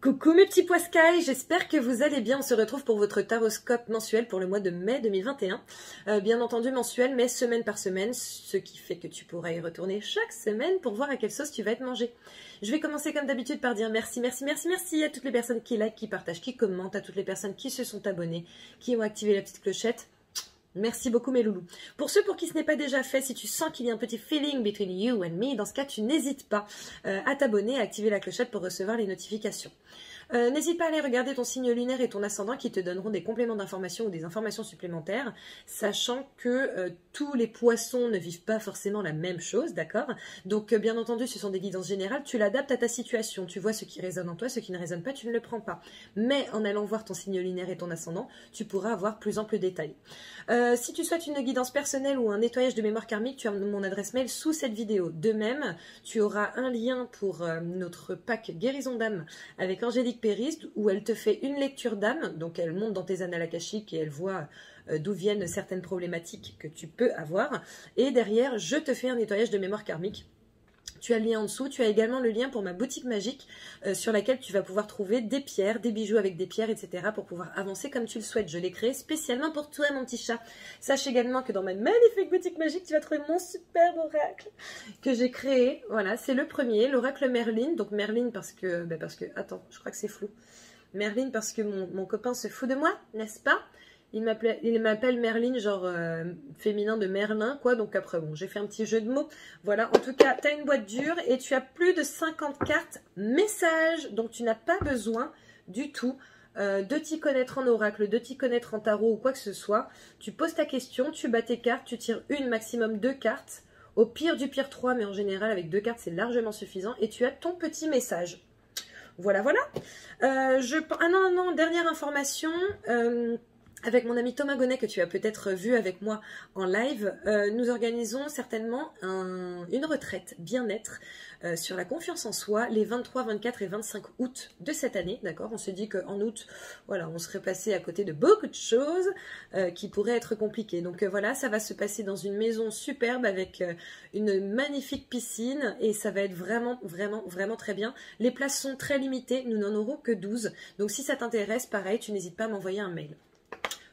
Coucou mes petits poiscailles, j'espère que vous allez bien. On se retrouve pour votre taroscope mensuel pour le mois de mai 2021. Bien entendu mensuel, mais semaine par semaine, ce qui fait que tu pourras y retourner chaque semaine pour voir à quelle sauce tu vas être mangé. Je vais commencer comme d'habitude par dire merci à toutes les personnes qui likent, qui partagent, qui commentent, à toutes les personnes qui se sont abonnées, qui ont activé la petite clochette. Merci beaucoup mes loulous. Pour ceux pour qui ce n'est pas déjà fait, si tu sens qu'il y a un petit feeling between you and me, dans ce cas tu n'hésites pas à t'abonner, à activer la clochette pour recevoir les notifications. N'hésite pas à aller regarder ton signe lunaire et ton ascendant qui te donneront des compléments d'information ou des informations supplémentaires, sachant que tous les poissons ne vivent pas forcément la même chose, d'accord? Donc bien entendu ce sont des guidances générales, tu l'adaptes à ta situation, tu vois ce qui résonne en toi, ce qui ne résonne pas, tu ne le prends pas. Mais en allant voir ton signe lunaire et ton ascendant, tu pourras avoir plus ample détail. Si tu souhaites une guidance personnelle ou un nettoyage de mémoire karmique, tu as mon adresse mail sous cette vidéo. De même, tu auras un lien pour notre pack guérison d'âme avec Angélique Périste, où elle te fait une lecture d'âme, donc elle monte dans tes annales akashiques et elle voit d'où viennent certaines problématiques que tu peux avoir. Et derrière, je te fais un nettoyage de mémoire karmique. Tu as le lien en dessous, tu as également le lien pour ma boutique magique sur laquelle tu vas pouvoir trouver des pierres, des bijoux avec des pierres, etc. pour pouvoir avancer comme tu le souhaites. Je l'ai créé spécialement pour toi, mon petit chat. Sache également que dans ma magnifique boutique magique, tu vas trouver mon superbe oracle que j'ai créé. Voilà, c'est le premier, l'oracle Merlin. Donc Merlin parce que, attends, je crois que c'est flou. Merlin parce que mon copain se fout de moi, n'est-ce pas? Il m'appelle Merlin, genre féminin de Merlin, quoi. Donc après, bon, j'ai fait un petit jeu de mots. Voilà, en tout cas, tu as une boîte dure et tu as plus de 50 cartes messages. Donc tu n'as pas besoin du tout de t'y connaître en oracle, de t'y connaître en tarot ou quoi que ce soit. Tu poses ta question, tu bats tes cartes, tu tires une, maximum 2 cartes. Au pire du pire 3, mais en général, avec 2 cartes, c'est largement suffisant. Et tu as ton petit message. Voilà, voilà. Ah non, dernière information. Avec mon ami Thomas Gonnet, que tu as peut-être vu avec moi en live, nous organisons certainement une retraite bien-être sur la confiance en soi les 23, 24 et 25 août de cette année, d'accord? On se dit qu'en août, voilà, on serait passé à côté de beaucoup de choses qui pourraient être compliquées. Donc voilà, ça va se passer dans une maison superbe avec une magnifique piscine et ça va être vraiment, vraiment, vraiment très bien. Les places sont très limitées, nous n'en aurons que 12. Donc si ça t'intéresse, pareil, tu n'hésites pas à m'envoyer un mail.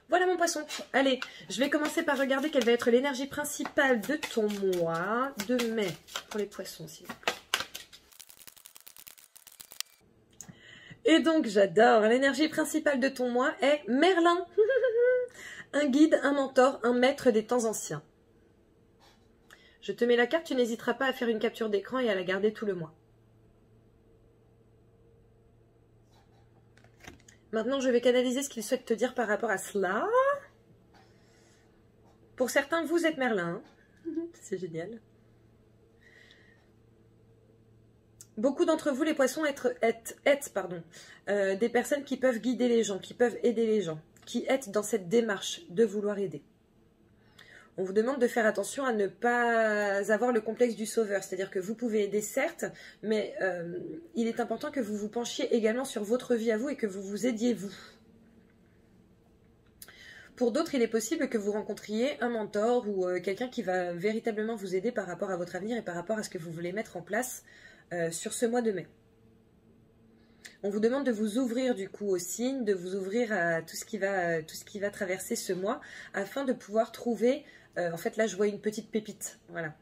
Voilà mon poisson. Allez, je vais commencer par regarder quelle va être l'énergie principale de ton mois de mai pour les poissons, s'il vous plaît. Et donc, j'adore. L'énergie principale de ton mois est Merlin. Un guide, un mentor, un maître des temps anciens. Je te mets la carte, tu n'hésiteras pas à faire une capture d'écran et à la garder tout le mois. Maintenant, je vais canaliser ce qu'il souhaite te dire par rapport à cela. Pour certains, vous êtes Merlin. C'est génial. Beaucoup d'entre vous, les poissons, êtes des personnes qui peuvent guider les gens, qui peuvent aider les gens, qui êtes dans cette démarche de vouloir aider. On vous demande de faire attention à ne pas avoir le complexe du sauveur. C'est-à-dire que vous pouvez aider, certes, mais il est important que vous vous penchiez également sur votre vie à vous et que vous vous aidiez vous. Pour d'autres, il est possible que vous rencontriez un mentor ou quelqu'un qui va véritablement vous aider par rapport à votre avenir et par rapport à ce que vous voulez mettre en place sur ce mois de mai. On vous demande de vous ouvrir du coup aux signes, de vous ouvrir à tout ce qui va traverser ce mois afin de pouvoir trouver... en fait, là, je vois une petite pépite. Voilà.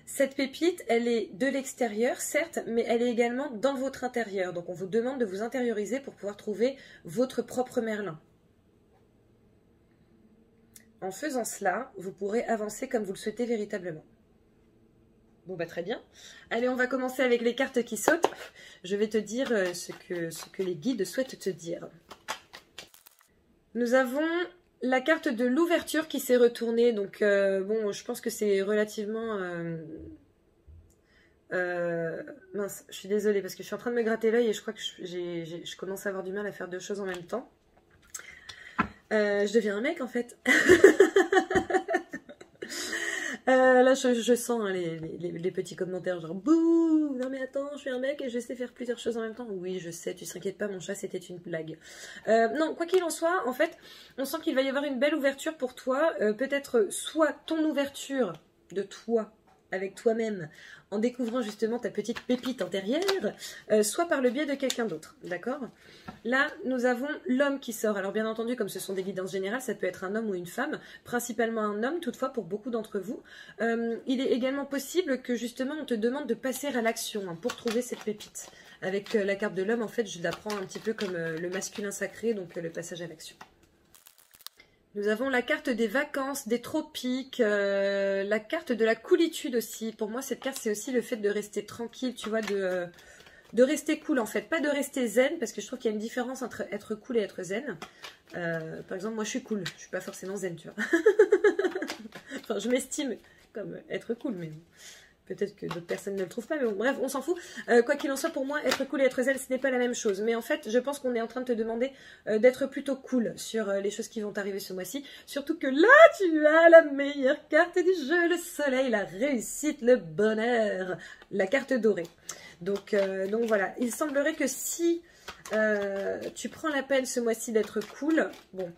Cette pépite, elle est de l'extérieur, certes, mais elle est également dans votre intérieur. Donc, on vous demande de vous intérioriser pour pouvoir trouver votre propre Merlin. En faisant cela, vous pourrez avancer comme vous le souhaitez véritablement. Bon, bah très bien. Allez, on va commencer avec les cartes qui sautent. Je vais te dire ce que les guides souhaitent te dire. Nous avons... la carte de l'ouverture qui s'est retournée, donc bon, je pense que c'est relativement... mince, je suis désolée parce que je suis en train de me gratter l'œil et je crois que je commence à avoir du mal à faire 2 choses en même temps. Je deviens un mec en fait. Là, je sens hein, les petits commentaires genre bouh, non mais attends, je suis un mec et je sais faire plusieurs choses en même temps. Oui, je sais, tu t'inquiètes pas, mon chat, c'était une blague. Non, quoi qu'il en soit, en fait, on sent qu'il va y avoir une belle ouverture pour toi. Peut-être soit ton ouverture de toi avec toi-même en découvrant justement ta petite pépite intérieure, soit par le biais de quelqu'un d'autre, d'accord? Là, nous avons l'homme qui sort. Alors bien entendu, comme ce sont des guidances générales, ça peut être un homme ou une femme, principalement un homme, toutefois pour beaucoup d'entre vous. Il est également possible que justement on te demande de passer à l'action hein, pour trouver cette pépite. Avec la carte de l'homme, en fait, je la prends un petit peu comme le masculin sacré, donc le passage à l'action. Nous avons la carte des vacances, des tropiques, la carte de la coolitude aussi. Pour moi, cette carte, c'est aussi le fait de rester tranquille, tu vois, de rester cool en fait. Pas de rester zen, parce que je trouve qu'il y a une différence entre être cool et être zen. Par exemple, moi, je suis cool. Je suis pas forcément zen, tu vois. Enfin, je m'estime comme être cool, mais... Peut-être que d'autres personnes ne le trouvent pas, mais bon, bref, on s'en fout. Quoi qu'il en soit, pour moi, être cool et être zen, ce n'est pas la même chose. Mais en fait, je pense qu'on est en train de te demander d'être plutôt cool sur les choses qui vont arriver ce mois-ci. Surtout que là, tu as la meilleure carte du jeu, le soleil, la réussite, le bonheur, la carte dorée. Donc voilà, il semblerait que si tu prends la peine ce mois-ci d'être cool, bon...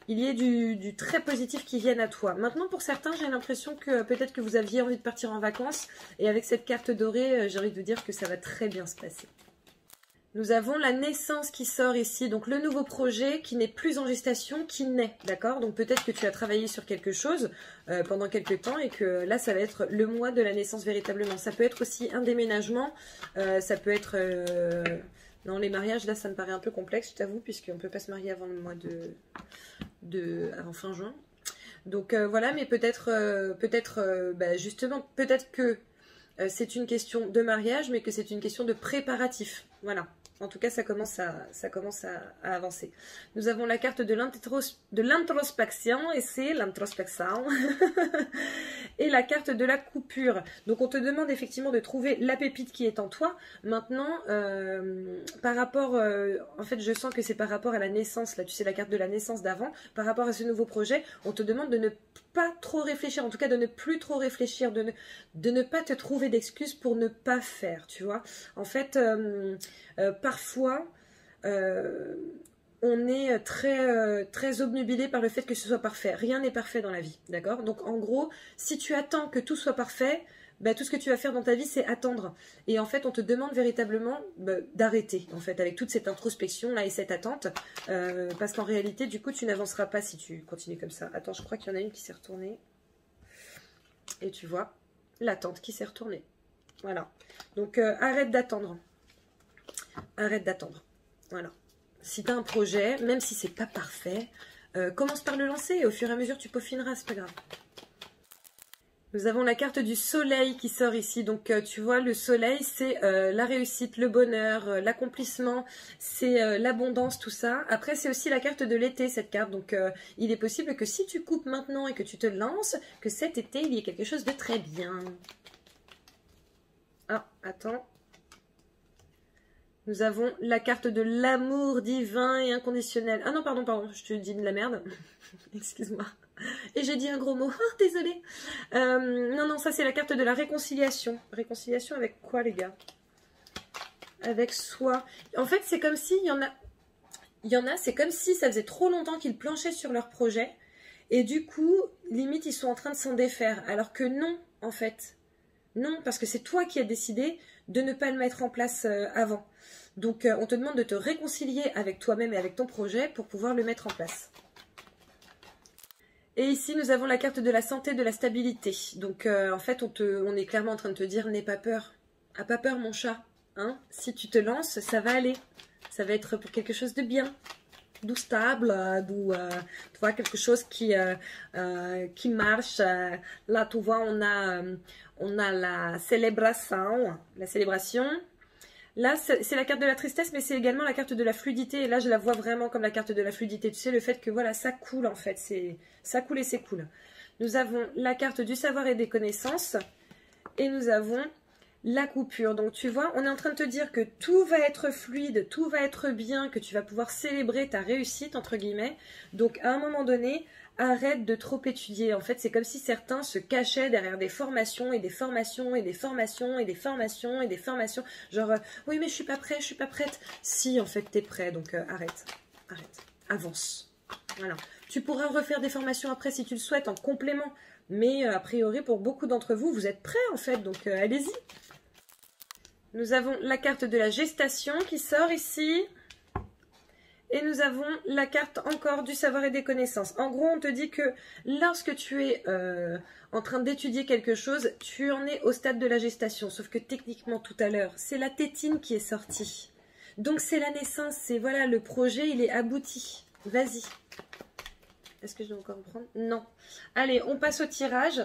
il y ait du très positif qui vienne à toi. Maintenant, pour certains, j'ai l'impression que peut-être que vous aviez envie de partir en vacances. Et avec cette carte dorée, j'ai envie de vous dire que ça va très bien se passer. Nous avons la naissance qui sort ici. Donc, le nouveau projet qui n'est plus en gestation, qui naît. D'accord? Donc, peut-être que tu as travaillé sur quelque chose pendant quelques temps. Et que là, ça va être le mois de la naissance véritablement. Ça peut être aussi un déménagement. Ça peut être... Non, les mariages, là, ça me paraît un peu complexe, je t'avoue, puisqu'on ne peut pas se marier avant le mois avant fin juin. Donc, voilà, mais peut-être, justement, peut-être que c'est une question de mariage, mais que c'est une question de préparatif. Voilà. En tout cas, ça commence à avancer. Nous avons la carte de l'introspection, et c'est l'introspection. Et la carte de la coupure. Donc, on te demande effectivement de trouver la pépite qui est en toi. Maintenant, par rapport... en fait, je sens que c'est par rapport à la naissance. Là, tu sais, la carte de la naissance d'avant. Par rapport à ce nouveau projet, on te demande de ne pas trop réfléchir. En tout cas, de ne plus trop réfléchir. De ne pas te trouver d'excuses pour ne pas faire, tu vois. En fait... parfois, on est très obnubilé par le fait que ce soit parfait. Rien n'est parfait dans la vie, d'accord? Donc, en gros, si tu attends que tout soit parfait, bah, tout ce que tu vas faire dans ta vie, c'est attendre. Et en fait, on te demande véritablement d'arrêter, en fait, avec toute cette introspection-là et cette attente. Parce qu'en réalité, du coup, tu n'avanceras pas si tu continues comme ça. Attends, je crois qu'il y en a une qui s'est retournée. Et tu vois, l'attente qui s'est retournée. Voilà. Donc, arrête d'attendre. Arrête d'attendre. Voilà. Si tu as un projet, même si c'est pas parfait, commence par le lancer et au fur et à mesure tu peaufineras, c'est pas grave. Nous avons la carte du soleil qui sort ici. Donc tu vois, le soleil c'est la réussite, le bonheur, l'accomplissement, c'est l'abondance, tout ça. Après c'est aussi la carte de l'été, cette carte. Donc il est possible que si tu coupes maintenant et que tu te lances, que cet été il y ait quelque chose de très bien. Ah, attends. Nous avons la carte de l'amour divin et inconditionnel. Ah non, pardon, je te dis de la merde. Excuse-moi. Et j'ai dit un gros mot. Oh, désolée. Non, ça c'est la carte de la réconciliation. Réconciliation avec quoi, les gars? Avec soi. En fait, c'est comme si c'est comme si ça faisait trop longtemps qu'ils planchaient sur leur projet. Et du coup, limite, ils sont en train de s'en défaire. Alors que non, en fait. Non, parce que c'est toi qui as décidé de ne pas le mettre en place avant. Donc, on te demande de te réconcilier avec toi-même et avec ton projet pour pouvoir le mettre en place. Et ici, nous avons la carte de la santé, de la stabilité. Donc, en fait, on est clairement en train de te dire, n'aie pas peur. Ah, pas peur, mon chat. Hein? Si tu te lances, ça va aller. Ça va être pour quelque chose de bien. D'où stable, d'où tu vois, quelque chose qui marche. Là, tu vois, on a la célébration. La célébration. Là, c'est la carte de la tristesse, mais c'est également la carte de la fluidité. Et là, je la vois vraiment comme la carte de la fluidité. Tu sais, le fait que, voilà, ça coule, en fait. Ça coule et c'est cool. Nous avons la carte du savoir et des connaissances. Et nous avons la coupure. Donc, tu vois, on est en train de te dire que tout va être fluide, tout va être bien, que tu vas pouvoir célébrer ta réussite, entre guillemets. Donc, à un moment donné... arrête de trop étudier. En fait, c'est comme si certains se cachaient derrière des formations et des formations et des formations et des formations et des formations. Genre, oui, mais je suis pas prêt, je suis pas prête. Si, en fait, t'es prêt, donc arrête, avance. Voilà. Tu pourras refaire des formations après si tu le souhaites en complément. Mais a priori, pour beaucoup d'entre vous, vous êtes prêts en fait, donc allez-y. Nous avons la carte de la gestation qui sort ici. Et nous avons la carte encore du savoir et des connaissances. En gros, on te dit que lorsque tu es en train d'étudier quelque chose, tu en es au stade de la gestation. Sauf que techniquement, tout à l'heure, c'est la tétine qui est sortie. Donc c'est la naissance, c'est voilà, le projet, il est abouti. Vas-y. Est-ce que je dois encore en prendre? Non. Allez, on passe au tirage.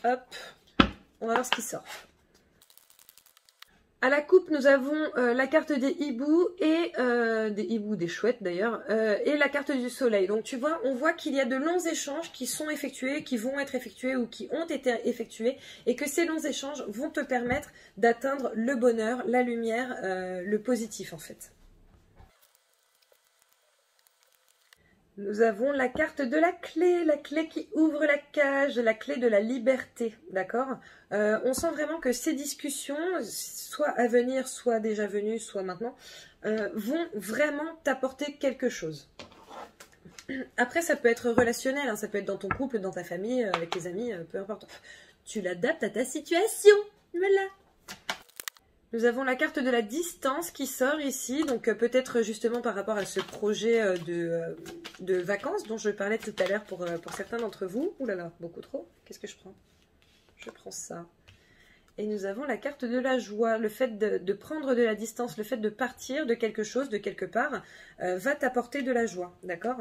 Hop. On va voir ce qui sort. À la coupe, nous avons la carte des hiboux et des chouettes d'ailleurs, et la carte du soleil. Donc tu vois, on voit qu'il y a de longs échanges qui sont effectués, qui vont être effectués ou qui ont été effectués, et que ces longs échanges vont te permettre d'atteindre le bonheur, la lumière, le positif en fait. Nous avons la carte de la clé qui ouvre la cage, la clé de la liberté, d'accord? On sent vraiment que ces discussions, soit à venir, soit déjà venues, soit maintenant, vont vraiment t'apporter quelque chose. Après, ça peut être relationnel, hein, ça peut être dans ton couple, dans ta famille, avec tes amis, peu importe. Tu l'adaptes à ta situation, voilà. Nous avons la carte de la distance qui sort ici, donc peut-être justement par rapport à ce projet de vacances dont je parlais tout à l'heure pour certains d'entre vous. Ouh là là, beaucoup trop. Qu'est-ce que je prends? Je prends ça. Et nous avons la carte de la joie. Le fait de prendre de la distance, le fait de partir de quelque chose, de quelque part, va t'apporter de la joie, d'accord?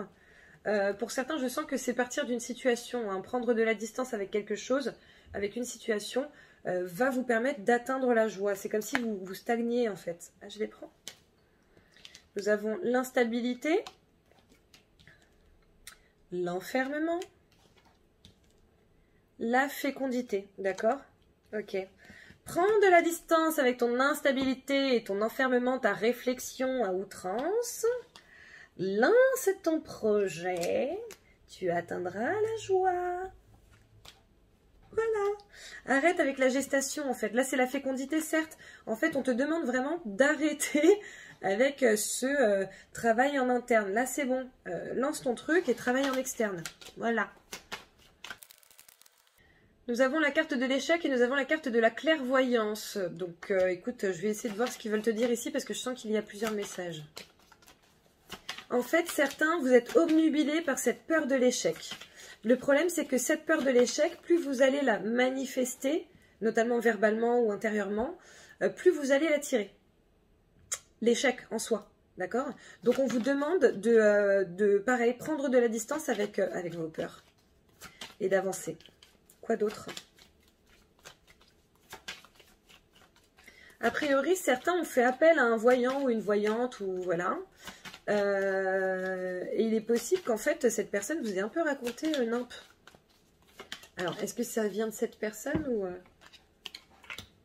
Pour certains, je sens que c'est partir d'une situation, hein, prendre de la distance avec quelque chose, avec une situation, va vous permettre d'atteindre la joie. C'est comme si vous stagniez en fait. Ah, je les prends. Nous avons l'instabilité, l'enfermement, la fécondité, d'accord? Ok. Prends de la distance avec ton instabilité et ton enfermement, ta réflexion à outrance. Lance ton projet, tu atteindras la joie. Voilà. Arrête avec la gestation en fait. Là c'est la fécondité certes. En fait on te demande vraiment d'arrêter avec ce travail en interne. Là c'est bon. Lance ton truc et travaille en externe. Voilà. Nous avons la carte de l'échec et nous avons la carte de la clairvoyance. Donc écoute, je vais essayer de voir ce qu'ils veulent te dire ici parce que je sens qu'il y a plusieurs messages. En fait, certains, vous êtes obnubilés par cette peur de l'échec. Le problème, c'est que cette peur de l'échec, plus vous allez la manifester, notamment verbalement ou intérieurement, plus vous allez l'attirer. L'échec en soi, d'accord? Donc, on vous demande de pareil, prendre de la distance avec vos peurs et d'avancer. Quoi d'autre? A priori, certains ont fait appel à un voyant ou une voyante, ou voilà. Et il est possible qu'en fait cette personne vous ait un peu raconté nimp. Alors est-ce que ça vient de cette personne ou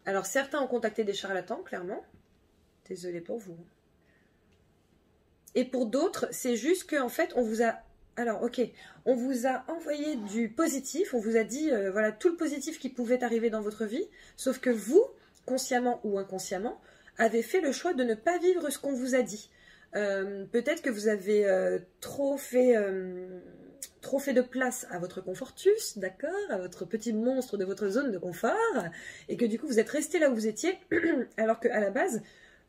Alors certains ont contacté des charlatans clairement. Désolée pour vous. Et pour d'autres c'est juste que en fait on vous a on vous a envoyé du positif, on vous a dit voilà tout le positif qui pouvait arriver dans votre vie, sauf que vous consciemment ou inconsciemment avez fait le choix de ne pas vivre ce qu'on vous a dit. Peut-être que vous avez trop fait de place à votre confortus, d'accord, à votre petit monstre de votre zone de confort, et que du coup vous êtes resté là où vous étiez, alors qu'à la base,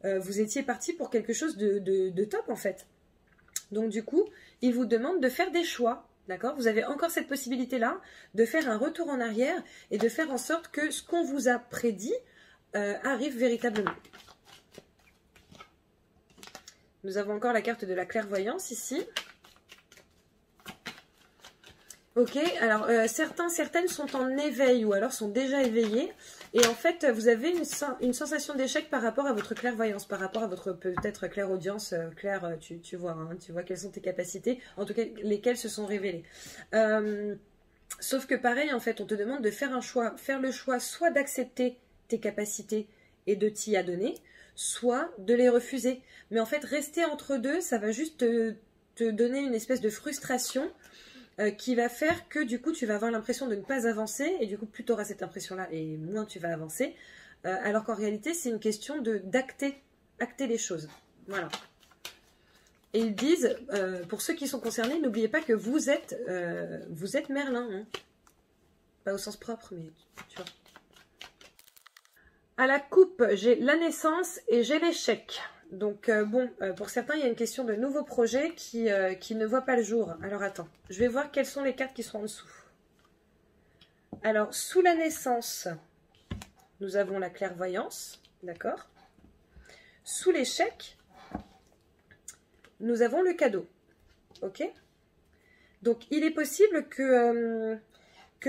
vous étiez parti pour quelque chose de top en fait. Donc du coup, il vous demande de faire des choix, d'accord? Vous avez encore cette possibilité-là de faire un retour en arrière et de faire en sorte que ce qu'on vous a prédit arrive véritablement. Nous avons encore la carte de la clairvoyance ici. Ok, alors certaines sont en éveil ou alors sont déjà éveillées. Et en fait, vous avez une sensation d'échec par rapport à votre clairvoyance, par rapport à votre peut-être clairaudience. Claire, tu vois, hein, tu vois quelles sont tes capacités, en tout cas lesquelles se sont révélées. Sauf que pareil, en fait, on te demande de faire un choix, faire le choix soit d'accepter tes capacités et de t'y adonner, soit de les refuser. Mais en fait, rester entre deux, ça va juste te donner une espèce de frustration qui va faire que du coup, tu vas avoir l'impression de ne pas avancer. Et du coup, plus tu auras cette impression-là et moins tu vas avancer. Alors qu'en réalité, c'est une question d'acter les choses. Voilà. Et ils disent, pour ceux qui sont concernés, n'oubliez pas que vous êtes Merlin. Hein. Pas au sens propre, mais tu vois. À la coupe, j'ai la naissance et j'ai l'échec. Donc pour certains, il y a une question de nouveaux projets qui ne voient pas le jour. Alors attends, je vais voir quelles sont les cartes qui sont en dessous. Alors, sous la naissance, nous avons la clairvoyance, d'accord. Sous l'échec, nous avons le cadeau, ok. Donc, il est possible que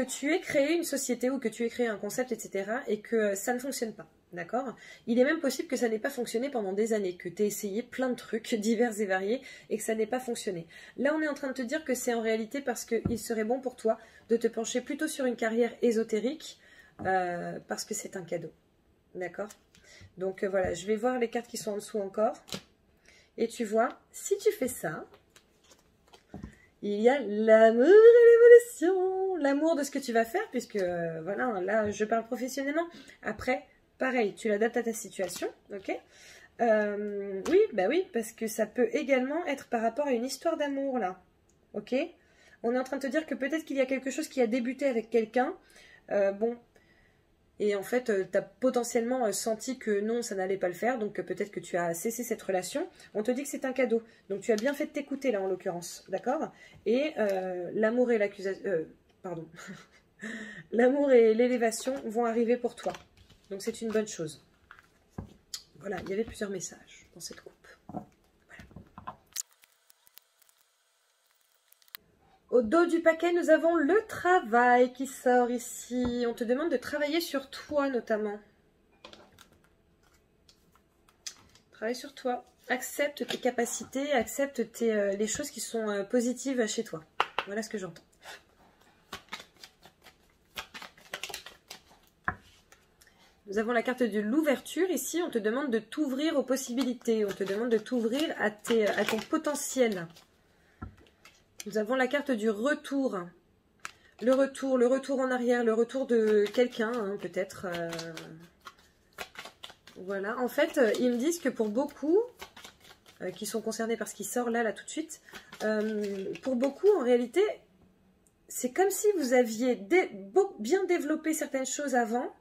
tu aies créé une société ou que tu aies créé un concept, etc. et que ça ne fonctionne pas, d'accord. Il est même possible que ça n'ait pas fonctionné pendant des années, que tu aies essayé plein de trucs divers et variés et que ça n'ait pas fonctionné. Là, on est en train de te dire que c'est en réalité parce qu'il serait bon pour toi de te pencher plutôt sur une carrière ésotérique parce que c'est un cadeau, d'accord. Donc voilà, je vais voir les cartes qui sont en dessous encore. Et tu vois, si tu fais ça, il y a l'amour et l'évolution. L'amour de ce que tu vas faire, puisque voilà, là, je parle professionnellement. Après, pareil, tu l'adaptes à ta situation, ok. Oui, bah oui, parce que ça peut également être par rapport à une histoire d'amour, là, ok. On est en train de te dire que peut-être qu'il y a quelque chose qui a débuté avec quelqu'un, bon, et en fait, tu as potentiellement senti que non, ça n'allait pas le faire, donc peut-être que tu as cessé cette relation. On te dit que c'est un cadeau, donc tu as bien fait de t'écouter là en l'occurrence, d'accord. Et l'amour et l'accusation, pardon, l'amour et l'élévation vont arriver pour toi, donc c'est une bonne chose. Voilà, il y avait plusieurs messages dans cette coupe. Au dos du paquet, nous avons le travail qui sort ici. On te demande de travailler sur toi notamment. Travaille sur toi. Accepte tes capacités, accepte les choses qui sont positives chez toi. Voilà ce que j'entends. Nous avons la carte de l'ouverture ici. On te demande de t'ouvrir aux possibilités. On te demande de t'ouvrir à ton potentiel. Nous avons la carte du retour. Le retour en arrière, le retour de quelqu'un, hein, peut-être. Voilà. En fait, ils me disent que pour beaucoup, qui sont concernés par ce qui sort là tout de suite, pour beaucoup, en réalité, c'est comme si vous aviez bien développé certaines choses avant,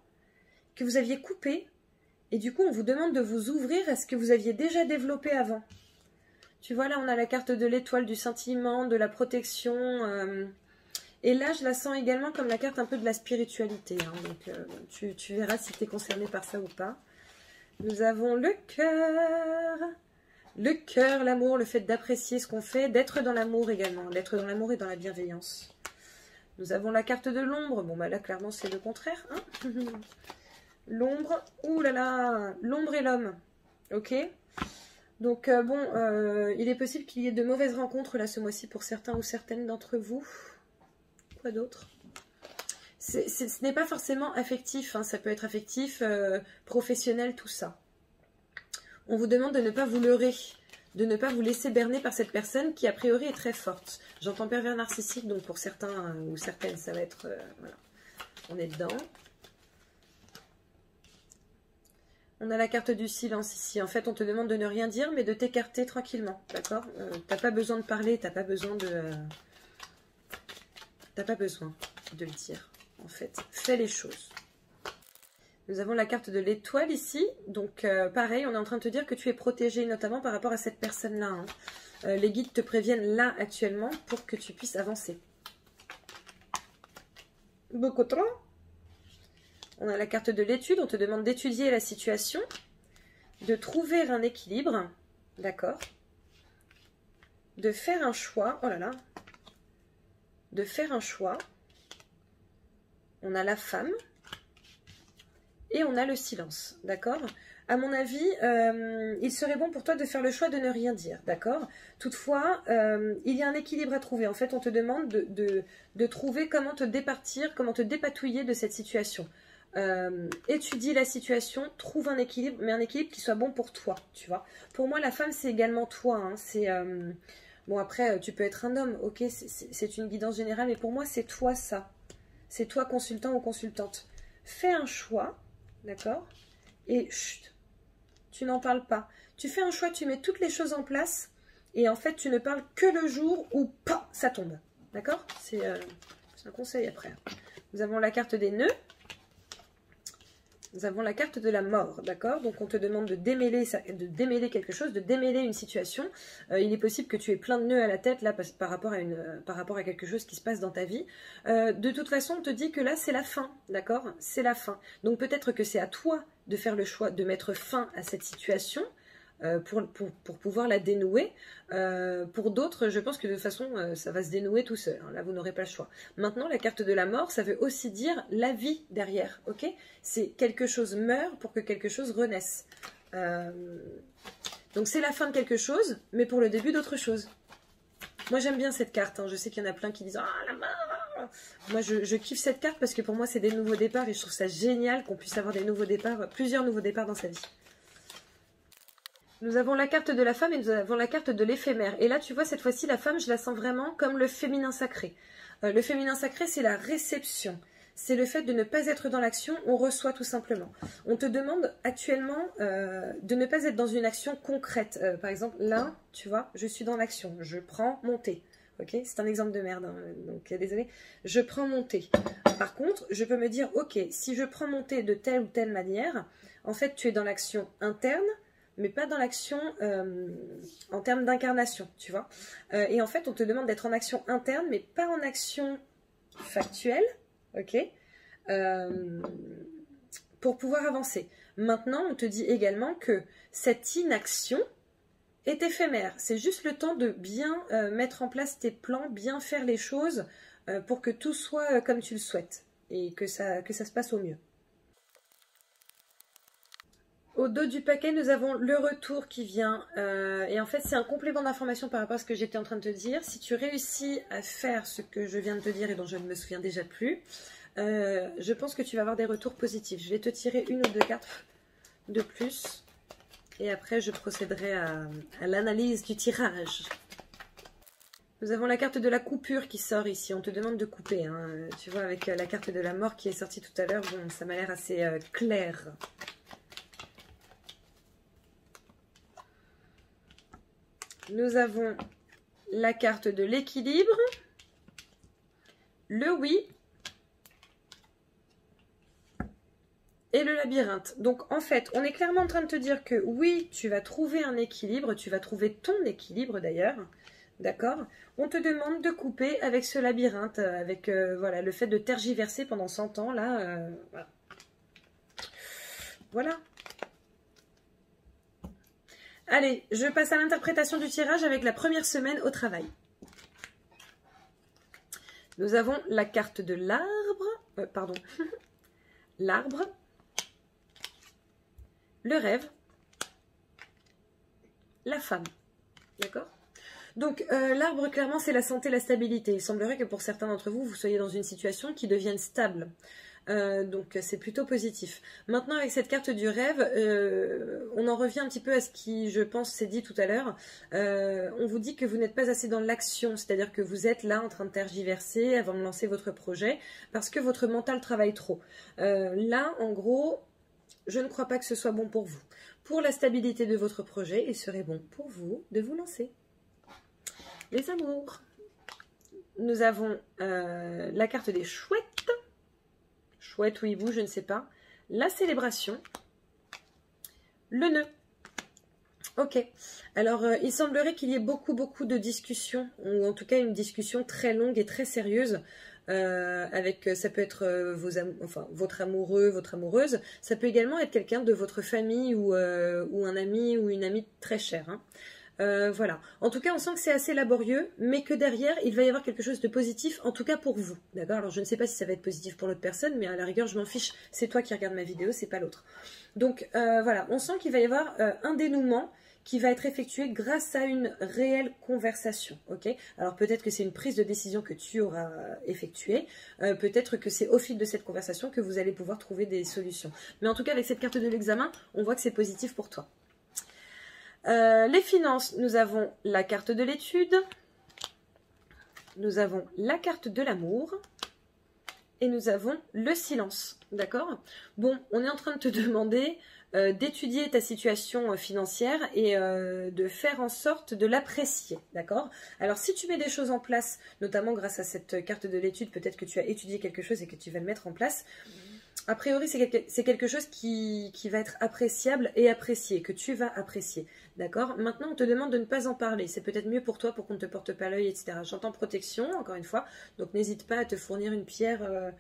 que vous aviez coupé, et du coup, on vous demande de vous ouvrir à ce que vous aviez déjà développé avant. Tu vois, là, on a la carte de l'étoile, du sentiment, de la protection. Et là, je la sens également comme la carte un peu de la spiritualité. Hein, donc, tu verras si tu es concerné par ça ou pas. Nous avons le cœur. Le cœur, l'amour, le fait d'apprécier ce qu'on fait, d'être dans l'amour également. D'être dans l'amour et dans la bienveillance. Nous avons la carte de l'ombre. Bon, bah là, clairement, c'est le contraire. Hein. L'ombre. Ouh là là. L'ombre et l'homme. Ok. Donc il est possible qu'il y ait de mauvaises rencontres là ce mois-ci pour certains ou certaines d'entre vous. Quoi d'autre? Ce n'est pas forcément affectif, hein, ça peut être affectif, professionnel, tout ça. On vous demande de ne pas vous leurrer, de ne pas vous laisser berner par cette personne qui a priori est très forte. J'entends pervers narcissique, donc pour certains ou certaines, ça va être... voilà, on est dedans. On a la carte du silence ici. En fait, on te demande de ne rien dire, mais de t'écarter tranquillement. D'accord. T'as pas besoin de parler, t'as pas besoin de... T'as pas besoin de le dire, en fait. Fais les choses. Nous avons la carte de l'étoile ici. Donc, pareil, on est en train de te dire que tu es protégé, notamment par rapport à cette personne-là. Hein. Les guides te préviennent là, actuellement, pour que tu puisses avancer. Beaucoup trop. On a la carte de l'étude, on te demande d'étudier la situation, de trouver un équilibre, d'accord, de faire un choix, oh là là, de faire un choix. On a la femme et on a le silence, d'accord. À mon avis, il serait bon pour toi de faire le choix de ne rien dire, d'accord. Toutefois, il y a un équilibre à trouver. En fait, on te demande de trouver comment te départir, comment te dépatouiller de cette situation. Étudie la situation, trouve un équilibre, mais un équilibre qui soit bon pour toi, tu vois. Pour moi, la femme, c'est également toi. Hein, c'est bon, après, tu peux être un homme, ok, c'est une guidance générale, mais pour moi, c'est toi ça. C'est toi, consultant ou consultante. Fais un choix, d'accord, et chut, tu n'en parles pas. Tu fais un choix, tu mets toutes les choses en place, et en fait, tu ne parles que le jour où ça tombe, d'accord. C'est un conseil après. Nous avons la carte des nœuds. Nous avons la carte de la mort, d'accord? Donc on te demande de démêler quelque chose, de démêler une situation. Il est possible que tu aies plein de nœuds à la tête là par rapport à quelque chose qui se passe dans ta vie. De toute façon, on te dit que là c'est la fin, d'accord? C'est la fin. Donc peut-être que c'est à toi de faire le choix de mettre fin à cette situation. Pour pouvoir la dénouer. Pour d'autres, je pense que de toute façon, ça va se dénouer tout seul. Hein. Là, vous n'aurez pas le choix. Maintenant, la carte de la mort, ça veut aussi dire la vie derrière. Ok, c'est quelque chose meurt pour que quelque chose renaisse. Donc, c'est la fin de quelque chose, mais pour le début d'autre chose. Moi, j'aime bien cette carte. Hein. Je sais qu'il y en a plein qui disent « Ah, la mort !» Moi, je kiffe cette carte parce que pour moi, c'est des nouveaux départs et je trouve ça génial qu'on puisse avoir des nouveaux départs, plusieurs nouveaux départs dans sa vie. Nous avons la carte de la femme et nous avons la carte de l'éphémère. Et là, tu vois, cette fois-ci, la femme, je la sens vraiment comme le féminin sacré. Le féminin sacré, c'est la réception. C'est le fait de ne pas être dans l'action, on reçoit tout simplement. On te demande actuellement de ne pas être dans une action concrète. Par exemple, là, tu vois, je suis dans l'action. Je prends mon thé. Ok, c'est un exemple de merde, hein, donc désolé. Je prends mon thé. Par contre, je peux me dire, ok, si je prends mon thé de telle ou telle manière, en fait, tu es dans l'action interne, mais pas dans l'action en termes d'incarnation, tu vois. Et en fait, on te demande d'être en action interne, mais pas en action factuelle, ok, pour pouvoir avancer. Maintenant, on te dit également que cette inaction est éphémère. C'est juste le temps de bien mettre en place tes plans, bien faire les choses pour que tout soit comme tu le souhaites et que ça se passe au mieux. Au dos du paquet, nous avons le retour qui vient. Et en fait, c'est un complément d'information par rapport à ce que j'étais en train de te dire. Si tu réussis à faire ce que je viens de te dire et dont je ne me souviens déjà plus, je pense que tu vas avoir des retours positifs. Je vais te tirer une ou deux cartes de plus. Et après, je procéderai à l'analyse du tirage. Nous avons la carte de la coupure qui sort ici. On te demande de couper. Hein. Tu vois, avec la carte de la mort qui est sortie tout à l'heure, bon, ça m'a l'air assez clair. Nous avons la carte de l'équilibre, le oui et le labyrinthe. Donc en fait, on est clairement en train de te dire que oui, tu vas trouver un équilibre, tu vas trouver ton équilibre d'ailleurs, d'accord? On te demande de couper avec ce labyrinthe, avec voilà, le fait de tergiverser pendant 100 ans, là, voilà. Voilà. Allez, je passe à l'interprétation du tirage avec la première semaine au travail. Nous avons la carte de l'arbre, pardon, l'arbre, le rêve, la femme, d'accord? Donc, l'arbre, clairement, c'est la santé, la stabilité. Il semblerait que pour certains d'entre vous, vous soyez dans une situation qui devienne stable. Donc c'est plutôt positif. Maintenant avec cette carte du rêve, on en revient un petit peu à ce qui, je pense, s'est dit tout à l'heure. On vous dit que vous n'êtes pas assez dans l'action, c'est-à-dire que vous êtes là en train de tergiverser avant de lancer votre projet parce que votre mental travaille trop. Là, en gros, je ne crois pas que ce soit bon pour vous. Pour la stabilité de votre projet, il serait bon pour vous de vous lancer. Les amours. Nous avons la carte des chouettes. Chouette ou hibou, je ne sais pas. La célébration. Le nœud. Ok. Alors, il semblerait qu'il y ait beaucoup de discussions, ou en tout cas une discussion très longue et très sérieuse, avec, ça peut être votre amoureux, votre amoureuse. Ça peut également être quelqu'un de votre famille ou un ami ou une amie très chère. Hein. Voilà. En tout cas, on sent que c'est assez laborieux, mais que derrière, il va y avoir quelque chose de positif, en tout cas pour vous. D'accord? Alors, je ne sais pas si ça va être positif pour l'autre personne, mais à la rigueur, je m'en fiche. C'est toi qui regardes ma vidéo, c'est pas l'autre. Donc, voilà. On sent qu'il va y avoir un dénouement qui va être effectué grâce à une réelle conversation. Ok? Alors, peut-être que c'est une prise de décision que tu auras effectuée. Peut-être que c'est au fil de cette conversation que vous allez pouvoir trouver des solutions. Mais en tout cas, avec cette carte de l'examen, on voit que c'est positif pour toi. Les finances, nous avons la carte de l'étude, nous avons la carte de l'amour et nous avons le silence, d'accord? Bon, on est en train de te demander d'étudier ta situation financière et de faire en sorte de l'apprécier, d'accord? Alors si tu mets des choses en place, notamment grâce à cette carte de l'étude, peut-être que tu as étudié quelque chose et que tu vas le mettre en place. A priori, c'est quelque chose qui va être appréciable et apprécié, que tu vas apprécier. D'accord? Maintenant, on te demande de ne pas en parler. C'est peut-être mieux pour toi, pour qu'on ne te porte pas l'œil, etc. J'entends protection, encore une fois. Donc, n'hésite pas à te fournir une pierre,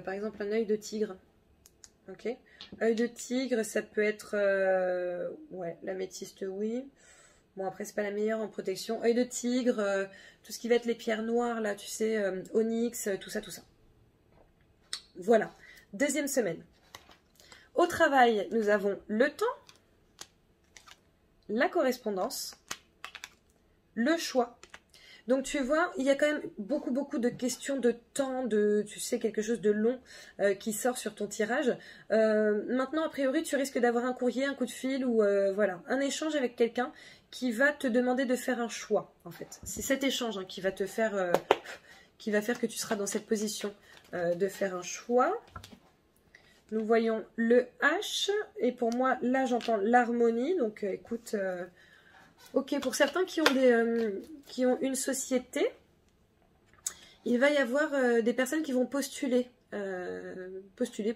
par exemple, un œil de tigre. Ok? Œil de tigre, ça peut être... ouais, l'améthyste, oui. Bon, après, c'est pas la meilleure en protection. Œil de tigre, tout ce qui va être les pierres noires, là, tu sais, onyx, tout ça, tout ça. Voilà. Deuxième semaine. Au travail, nous avons le temps, la correspondance, le choix. Donc tu vois, il y a quand même beaucoup de questions de temps, de, tu sais, quelque chose de long qui sort sur ton tirage. Maintenant, a priori, tu risques d'avoir un courrier, un coup de fil ou voilà, un échange avec quelqu'un qui va te demander de faire un choix, en fait. C'est cet échange hein, qui va te faire, qui va faire que tu seras dans cette position de faire un choix. Nous voyons le H, et pour moi, là, j'entends l'harmonie. Donc, écoute, ok, pour certains qui ont une société, il va y avoir des personnes qui vont postuler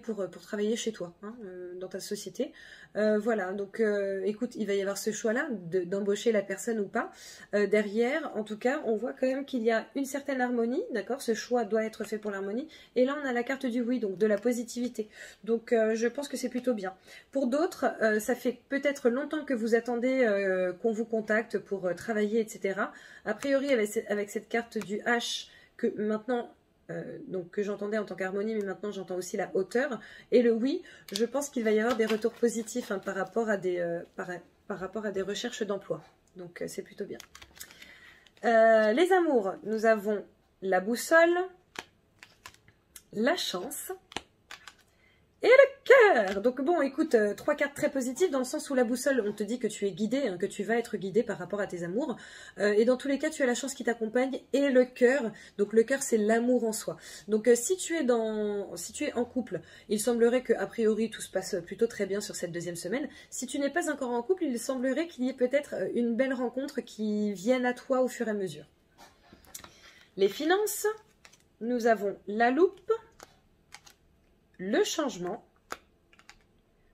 pour travailler chez toi, hein, dans ta société. Voilà, donc écoute, il va y avoir ce choix-là d'embaucher la personne ou pas. Derrière, en tout cas, on voit quand même qu'il y a une certaine harmonie, d'accord? Ce choix doit être fait pour l'harmonie. Et là, on a la carte du oui, donc de la positivité. Donc, je pense que c'est plutôt bien. Pour d'autres, ça fait peut-être longtemps que vous attendez qu'on vous contacte pour travailler, etc. A priori, avec cette carte du H, que maintenant... donc que j'entendais en tant qu'harmonie, mais maintenant j'entends aussi la hauteur. Et le oui, je pense qu'il va y avoir des retours positifs hein, par rapport à des recherches d'emploi. Donc c'est plutôt bien. Les amours, nous avons la boussole, la chance et le cœur. Donc bon, écoute, trois cartes très positives dans le sens où la boussole, on te dit que tu es guidé, hein, que tu vas être guidé par rapport à tes amours. Et dans tous les cas, tu as la chance qui t'accompagne et le cœur. Donc le cœur, c'est l'amour en soi. Donc si tu es en couple, il semblerait que a priori tout se passe plutôt très bien sur cette deuxième semaine. Si tu n'es pas encore en couple, il semblerait qu'il y ait peut-être une belle rencontre qui vienne à toi au fur et à mesure. Les finances, nous avons la loupe, le changement,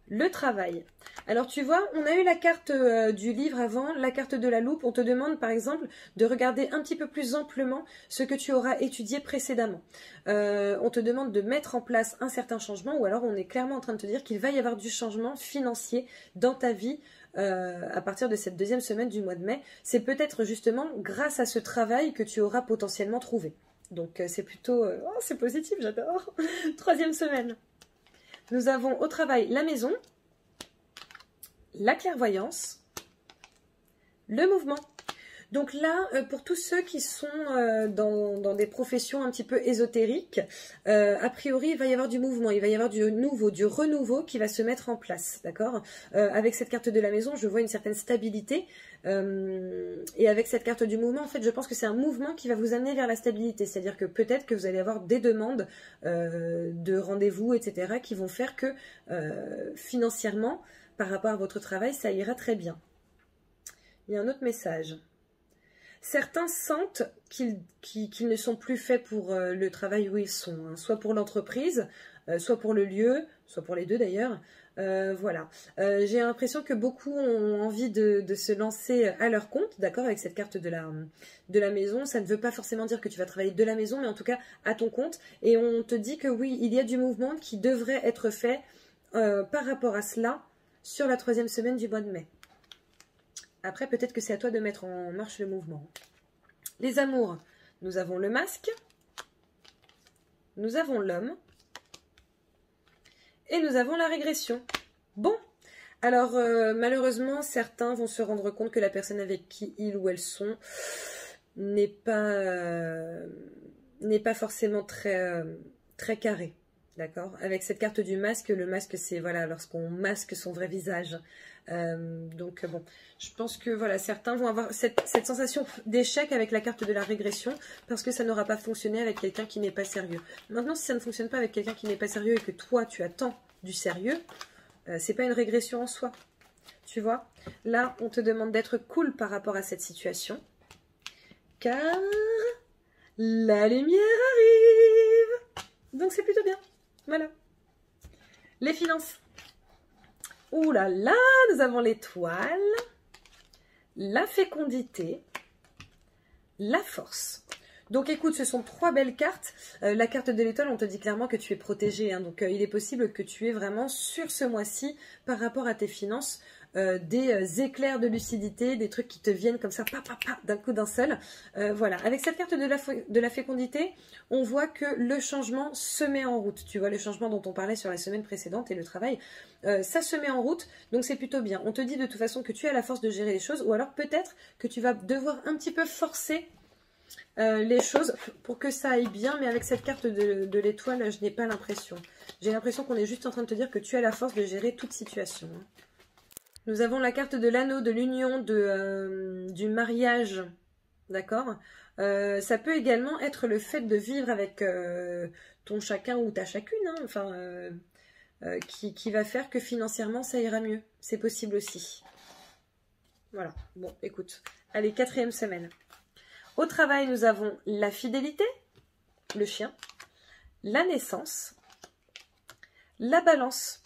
le travail. Alors tu vois, on a eu la carte du livre avant, la carte de la loupe. On te demande par exemple de regarder un petit peu plus amplement ce que tu auras étudié précédemment. On te demande de mettre en place un certain changement, ou alors on est clairement en train de te dire qu'il va y avoir du changement financier dans ta vie à partir de cette deuxième semaine du mois de mai. C'est peut-être justement grâce à ce travail que tu auras potentiellement trouvé. Donc c'est plutôt... oh, c'est positif, j'adore. Troisième semaine. Nous avons au travail la maison, la clairvoyance, le mouvement. Donc là, pour tous ceux qui sont dans des professions un petit peu ésotériques, a priori, il va y avoir du mouvement, il va y avoir du nouveau, du renouveau qui va se mettre en place, d'accord? Avec cette carte de la maison, je vois une certaine stabilité. Et avec cette carte du mouvement, en fait, je pense que c'est un mouvement qui va vous amener vers la stabilité. C'est-à-dire que peut-être que vous allez avoir des demandes de rendez-vous, etc., qui vont faire que financièrement, par rapport à votre travail, ça ira très bien. Il y a un autre message. Certains sentent qu'ils ne sont plus faits pour le travail où ils sont, hein, soit pour l'entreprise, soit pour le lieu, soit pour les deux d'ailleurs. Voilà. J'ai l'impression que beaucoup ont envie de se lancer à leur compte, d'accord, avec cette carte de la maison. Ça ne veut pas forcément dire que tu vas travailler de la maison, mais en tout cas à ton compte. Et on te dit que oui, il y a du mouvement qui devrait être fait par rapport à cela sur la troisième semaine du mois de mai. Après, peut-être que c'est à toi de mettre en marche le mouvement. Les amours, nous avons le masque, nous avons l'homme et nous avons la régression. Bon, alors malheureusement, certains vont se rendre compte que la personne avec qui ils ou elles sont n'est pas forcément très carrée. D'accord? Avec cette carte du masque, le masque c'est voilà, lorsqu'on masque son vrai visage. Donc bon, je pense que voilà, certains vont avoir cette sensation d'échec avec la carte de la régression parce que ça n'aura pas fonctionné avec quelqu'un qui n'est pas sérieux. Maintenant, si ça ne fonctionne pas avec quelqu'un qui n'est pas sérieux et que toi tu attends du sérieux, c'est pas une régression en soi. Tu vois, là, on te demande d'être cool par rapport à cette situation. Car la lumière arrive. Donc, c'est plutôt bien. Voilà. Les finances. Ouh là là, nous avons l'étoile, la fécondité, la force. Donc écoute, ce sont 3 belles cartes. La carte de l'étoile, on te dit clairement que tu es protégé. Hein. Donc il est possible que tu aies vraiment sur ce mois-ci, par rapport à tes finances, des éclairs de lucidité, des trucs qui te viennent comme ça, d'un coup d'un seul. Voilà, avec cette carte de la fécondité, on voit que le changement se met en route. Tu vois, le changement dont on parlait sur la semaine précédente et le travail, ça se met en route, donc c'est plutôt bien. On te dit de toute façon que tu as la force de gérer les choses, ou alors peut-être que tu vas devoir un petit peu forcer les choses pour que ça aille bien, mais avec cette carte de l'étoile, je n'ai pas l'impression. J'ai l'impression qu'on est juste en train de te dire que tu as la force de gérer toute situation. Nous avons la carte de l'anneau, de l'union, du mariage, d'accord. Ça peut également être le fait de vivre avec ton chacun ou ta chacune, hein, enfin, qui va faire que financièrement ça ira mieux. C'est possible aussi. Voilà, bon, écoute. Allez, 4e semaine. Au travail, nous avons la fidélité, le chien, la naissance, la balance.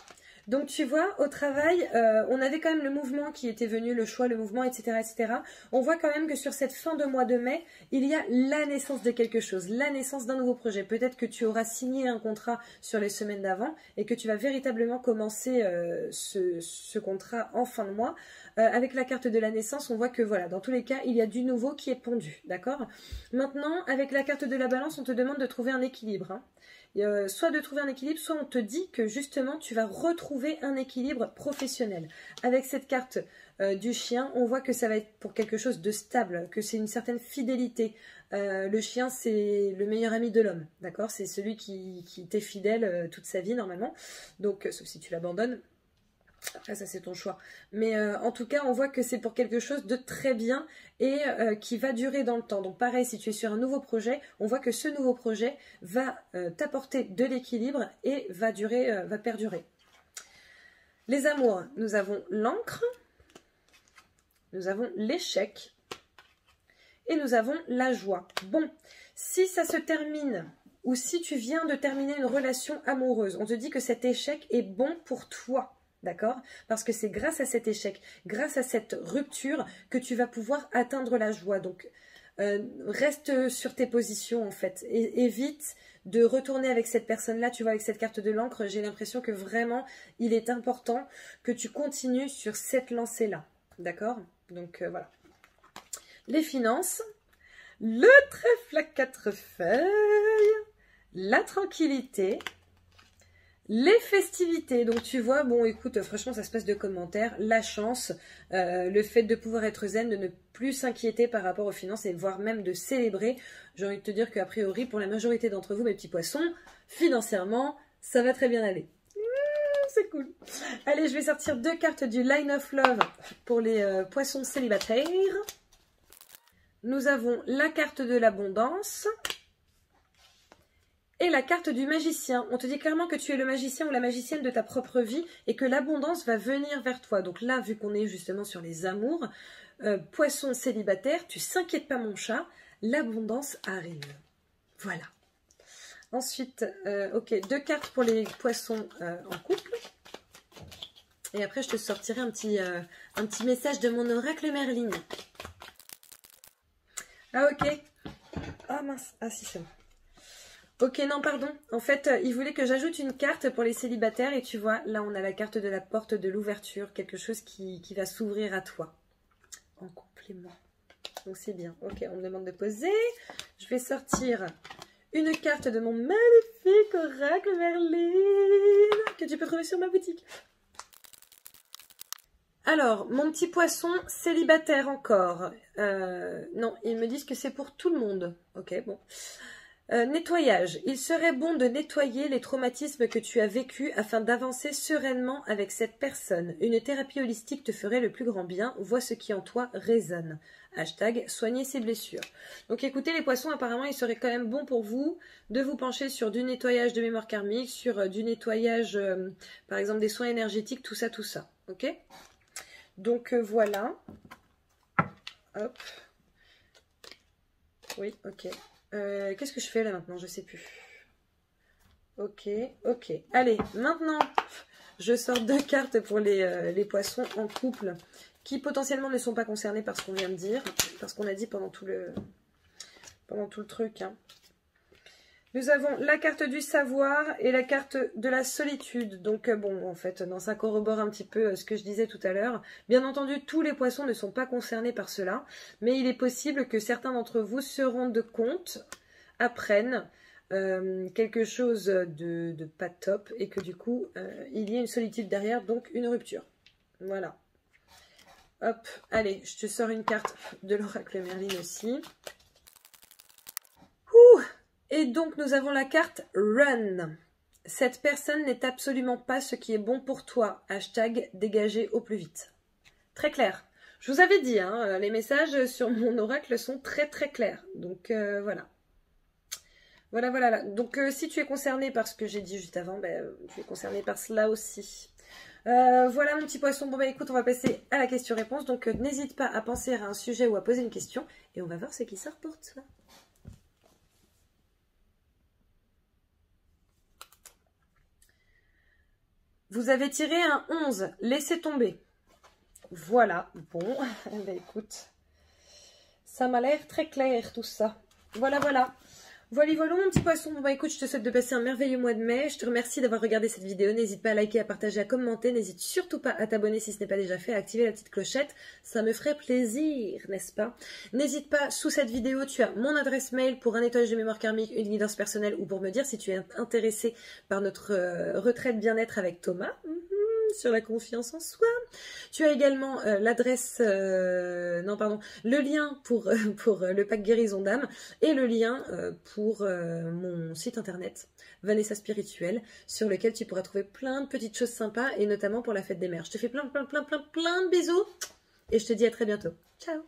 Donc tu vois, au travail, on avait quand même le mouvement qui était venu, le choix, le mouvement, etc., etc. On voit quand même que sur cette fin de mois de mai, il y a la naissance de quelque chose, la naissance d'un nouveau projet. Peut-être que tu auras signé un contrat sur les semaines d'avant et que tu vas véritablement commencer ce contrat en fin de mois. Avec la carte de la naissance, on voit que voilà, dans tous les cas, il y a du nouveau qui est pondu, d'accord? Maintenant, avec la carte de la balance, on te demande de trouver un équilibre, hein. Soit de trouver un équilibre, soit on te dit que justement tu vas retrouver un équilibre professionnel. Avec cette carte du chien, on voit que ça va être pour quelque chose de stable, que c'est une certaine fidélité. Le chien, c'est le meilleur ami de l'homme, d'accord? C'est celui qui t'est fidèle toute sa vie normalement, donc sauf si tu l'abandonnes. Après, ça, c'est ton choix. Mais en tout cas, on voit que c'est pour quelque chose de très bien et qui va durer dans le temps. Donc, pareil, si tu es sur un nouveau projet, on voit que ce nouveau projet va t'apporter de l'équilibre et va perdurer. Les amours, nous avons l'encre, nous avons l'échec et nous avons la joie. Bon, si ça se termine ou si tu viens de terminer une relation amoureuse, on te dit que cet échec est bon pour toi. D'accord? Parce que c'est grâce à cet échec, grâce à cette rupture que tu vas pouvoir atteindre la joie. Donc, reste sur tes positions en fait. Et évite de retourner avec cette personne-là. Tu vois, avec cette carte de l'encre, j'ai l'impression que vraiment, il est important que tu continues sur cette lancée-là. D'accord? Donc, voilà. Les finances, le trèfle à 4 feuilles, la tranquillité, les festivités. Donc tu vois, bon écoute, franchement ça se passe de commentaires, la chance, le fait de pouvoir être zen, de ne plus s'inquiéter par rapport aux finances et voire même de célébrer. J'ai envie de te dire qu'a priori pour la majorité d'entre vous, mes petits poissons, financièrement, ça va très bien aller. C'est cool. Allez, je vais sortir 2 cartes du Line of Love pour les poissons célibataires. Nous avons la carte de l'abondance et la carte du magicien. On te dit clairement que tu es le magicien ou la magicienne de ta propre vie et que l'abondance va venir vers toi. Donc là, vu qu'on est justement sur les amours, poisson célibataire, tu s'inquiètes pas mon chat, l'abondance arrive. Voilà. Ensuite, ok, 2 cartes pour les poissons en couple. Et après, je te sortirai un petit message de mon oracle Merlin. Ah ok. Ah mince, ah si c'est bon. Ok, non, pardon. En fait, il voulait que j'ajoute une carte pour les célibataires. Et tu vois, là, on a la carte de la porte de l'ouverture. Quelque chose qui va s'ouvrir à toi. En complément. Donc, c'est bien. Ok, on me demande de poser. Je vais sortir une carte de mon magnifique oracle Merlin. Que tu peux trouver sur ma boutique. Alors, mon petit poisson célibataire encore. Non, ils me disent que c'est pour tout le monde. Ok, bon. Nettoyage. Il serait bon de nettoyer les traumatismes que tu as vécus afin d'avancer sereinement avec cette personne. Une thérapie holistique te ferait le plus grand bien. Vois ce qui en toi résonne. Hashtag soigner ses blessures. Donc écoutez les poissons, apparemment il serait quand même bon pour vous de vous pencher sur du nettoyage de mémoire karmique, sur du nettoyage par exemple des soins énergétiques, tout ça. Ok? Donc voilà. Hop. Oui, ok. Qu'est-ce que je fais là maintenant? Je sais plus. Ok. Allez, maintenant, je sors 2 cartes pour les poissons en couple qui potentiellement ne sont pas concernés par ce qu'on vient de dire, parce qu'on a dit pendant tout le truc. Hein. Nous avons la carte du savoir et la carte de la solitude. Donc bon, en fait, ça corrobore un petit peu ce que je disais tout à l'heure. Bien entendu, tous les poissons ne sont pas concernés par cela, mais il est possible que certains d'entre vous se rendent compte, apprennent quelque chose de pas top et que du coup, il y ait une solitude derrière, donc une rupture. Voilà. Hop, allez, je te sors une carte de l'oracle Merlin aussi. Ouh! Et donc, nous avons la carte Run. Cette personne n'est absolument pas ce qui est bon pour toi. Hashtag dégager au plus vite. Très clair. Je vous avais dit, hein, les messages sur mon oracle sont très clairs. Donc, voilà. Voilà. Donc, si tu es concerné par ce que j'ai dit juste avant, tu es concerné par cela aussi. Voilà mon petit poisson. Bon, écoute, on va passer à la question-réponse. Donc, n'hésite pas à penser à un sujet ou à poser une question. Et on va voir ce qui sort pour toi. Vous avez tiré un 11, laissez tomber. Voilà, bon, écoute, ça m'a l'air très clair tout ça. Voilà. Voilà mon petit poisson. Bon, écoute, je te souhaite de passer un merveilleux mois de mai. Je te remercie d'avoir regardé cette vidéo. N'hésite pas à liker, à partager, à commenter. N'hésite surtout pas à t'abonner si ce n'est pas déjà fait, à activer la petite clochette. Ça me ferait plaisir, n'est-ce pas? N'hésite pas, sous cette vidéo, tu as mon adresse mail pour un nettoyage de mémoire karmique, une guidance personnelle ou pour me dire si tu es intéressé par notre retraite bien-être avec Thomas. Sur la confiance en soi. Tu as également l'adresse, le lien pour le pack guérison d'âme et le lien pour mon site internet Vanessa Spirituelle, sur lequel tu pourras trouver plein de petites choses sympas et notamment pour la fête des mères. Je te fais plein de bisous et je te dis à très bientôt. Ciao!